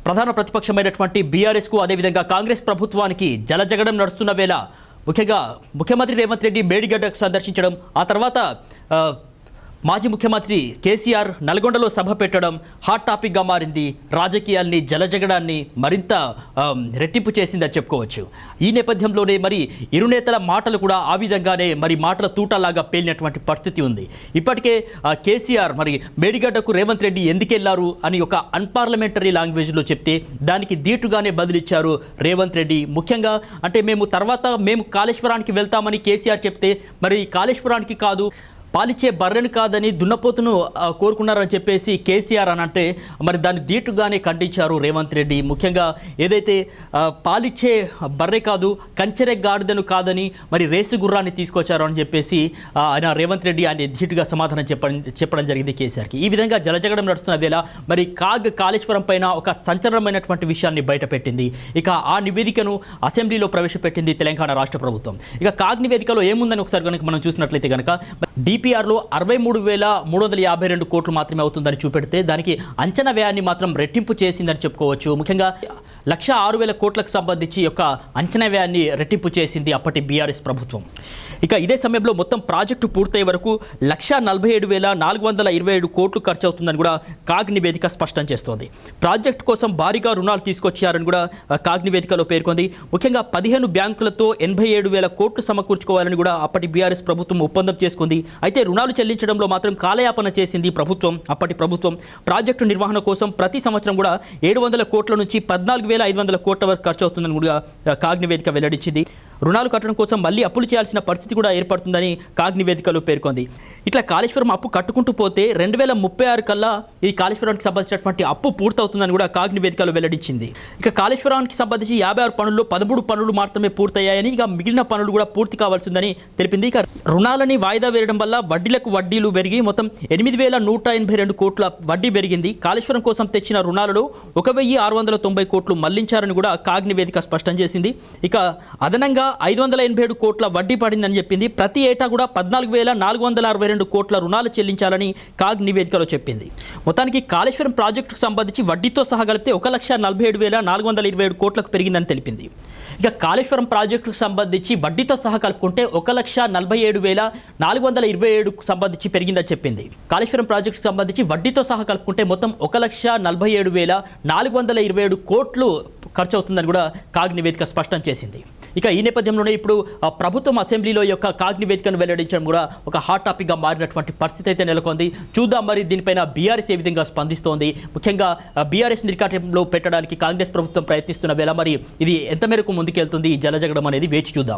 ప్రధాన ప్రతిపక్షమైనటువంటి బీఆర్ఎస్ కు అదేవిధంగా కాంగ్రెస్ ప్రభుత్వానికి జలజగడం నడుస్తున్న వేళ ముఖ్యంగా ముఖ్యమంత్రి రేవంత్ రెడ్డి మేడిగడ్డకు సందర్శించడం, ఆ తర్వాత మాజీ ముఖ్యమంత్రి కేసీఆర్ నల్గొండలో సభ పెట్టడం హాట్ టాపిక్గా మారింది. రాజకీయాల్ని జలజగడాన్ని మరింత రెట్టింపు చేసిందని చెప్పుకోవచ్చు. ఈ నేపథ్యంలోనే మరి ఇరు నేతల మాటలు కూడా ఆ విధంగానే మరి మాటల తూటలాగా పేలినటువంటి పరిస్థితి ఉంది. ఇప్పటికే కేసీఆర్ మరి మేడిగడ్డకు రేవంత్ రెడ్డి ఎందుకెళ్లారు అని ఒక అన్పార్లమెంటరీ లాంగ్వేజ్లో చెప్తే దానికి దీటుగానే బదిలిచ్చారు రేవంత్ రెడ్డి. ముఖ్యంగా అంటే మేము కాళేశ్వరానికి వెళ్తామని కేసీఆర్ చెప్తే మరి కాళేశ్వరానికి కాదు, పాలిచ్చే బర్రెని కాదని దున్నపోతును కోరుకున్నారని చెప్పేసి కేసీఆర్ అని అంటే మరి దాన్ని దీటుగానే ఖండించారు రేవంత్ రెడ్డి. ముఖ్యంగా ఏదైతే పాలిచ్చే బర్రె కాదు కంచెరె గాడిదను కాదని మరి రేసు గుర్రాన్ని తీసుకొచ్చారు అని చెప్పేసి ఆయన రేవంత్ రెడ్డి ఆయన ధీటుగా సమాధానం చెప్పడం జరిగింది కేసీఆర్కి. ఈ విధంగా జలజగడం నడుస్తున్న వేళ మరి కాళేశ్వరం పైన ఒక సంచలనమైనటువంటి విషయాన్ని బయటపెట్టింది. ఇక ఆ నివేదికను అసెంబ్లీలో ప్రవేశపెట్టింది తెలంగాణ రాష్ట్ర ప్రభుత్వం. ఇక కాగ్ నివేదికలో ఏముందని ఒకసారి కనుక మనం చూసినట్లయితే కనుక డిపిఆర్లో 63,352 కోట్లు మాత్రమే అవుతుందని చూపెడితే దానికి అంచనా వ్యయాన్ని మాత్రం రెట్టింపు చేసిందని చెప్పుకోవచ్చు. ముఖ్యంగా 1,06,000 కోట్లకు సంబంధించి యొక్క అంచనా వ్యయాన్ని రెట్టింపు చేసింది అప్పటి బీఆర్ఎస్ ప్రభుత్వం. ఇక ఇదే సమయంలో మొత్తం ప్రాజెక్టు పూర్తయ్యే వరకు 1,47,427 కోట్లు ఖర్చు అవుతుందని కూడా కాగ్ నివేదిక స్పష్టం చేస్తోంది. ప్రాజెక్టు కోసం భారీగా రుణాలు తీసుకొచ్చారని కూడా కాగ్ నివేదికలో పేర్కొంది. ముఖ్యంగా 15 బ్యాంకులతో 87,000 కోట్లు సమకూర్చుకోవాలని కూడా అప్పటి బీఆర్ఎస్ ప్రభుత్వం ఒప్పందం చేసుకుంది. అయితే రుణాలు చెల్లించడంలో మాత్రం కాలయాపన చేసింది అప్పటి ప్రభుత్వం. ప్రాజెక్టు నిర్వహణ కోసం ప్రతి సంవత్సరం కూడా 700 కోట్ల నుంచి 14,500 కోట్ల వరకు ఖర్చు అవుతుందని కూడా కాగ్ నివేదిక వెల్లడించింది. రుణాలు కట్టడం కోసం మళ్ళీ అప్పులు చేయాల్సిన పరిస్థితి కూడా ఏర్పడుతుందని కాగ్ నివేదికలో పేర్కొంది. ఇట్లా కాళేశ్వరం అప్పు కట్టుకుంటూ పోతే 2036 కల్లా ఈ కాళేశ్వరానికి సంబంధించినటువంటి అప్పు పూర్తవుతుందని కూడా కాగ్ నివేదికలో వెల్లడించింది. ఇక కాళేశ్వరానికి సంబంధించి 56 పనుల్లో 13 పనులు మాత్రమే పూర్తయ్యాయని, ఇక మిగిలిన పనులు కూడా పూర్తి కావాల్సిందని తెలిపింది. ఇక రుణాలని వాయిదా వేయడం వల్ల వడ్డీలు పెరిగి మొత్తం 8,182 కోట్ల వడ్డీ పెరిగింది. కాళేశ్వరం కోసం తెచ్చిన రుణాలలో 1,690 కోట్లు మళ్లించారని కూడా కాగ్ నివేదిక స్పష్టం చేసింది. ఇక అదనంగా 587 కోట్ల వడ్డీ పడిందని చెప్పింది. ప్రతి ఏటా కూడా 14,462 కోట్ల రుణాలు చెల్లించాలని కాగ్ నివేదికలో చెప్పింది. మొత్తానికి కాళేశ్వరం ప్రాజెక్టుకు సంబంధించి వడ్డీతో సహా కలిపితే 1,47,427 కోట్లకు పెరిగిందని తెలిపింది. ఇక కాళేశ్వరం ప్రాజెక్టుకు సంబంధించి వడ్డీతో సహా కలుపుకుంటే 1,47,427 సంబంధించి పెరిగిందని చెప్పింది. కాళేశ్వరం ప్రాజెక్టుకు సంబంధించి వడ్డీతో సహా కలుపుకుంటే మొత్తం 1,47,427 కోట్లు ఖర్చు అవుతుందని కూడా కాగ్ నివేదిక స్పష్టం చేసింది. ఇక ఈ నేపథ్యంలోనే ఇప్పుడు ప్రభుత్వం అసెంబ్లీలో యొక్క కాగ్ నివేదికను వెల్లడించడం కూడా ఒక హాట్ టాపిక్గా మారినటువంటి పరిస్థితి అయితే నెలకొంది. చూద్దాం మరి దీనిపైన బీఆర్ఎస్ ఏ విధంగా స్పందిస్తోంది. ముఖ్యంగా బీఆర్ఎస్ నిర్కాటంలో పెట్టడానికి కాంగ్రెస్ ప్రభుత్వం ప్రయత్నిస్తున్న వేళ మరి ఇది ఎంత మేరకు ముందుకెళ్తుంది ఈ జలజగడం అనేది వేచి చూద్దాం.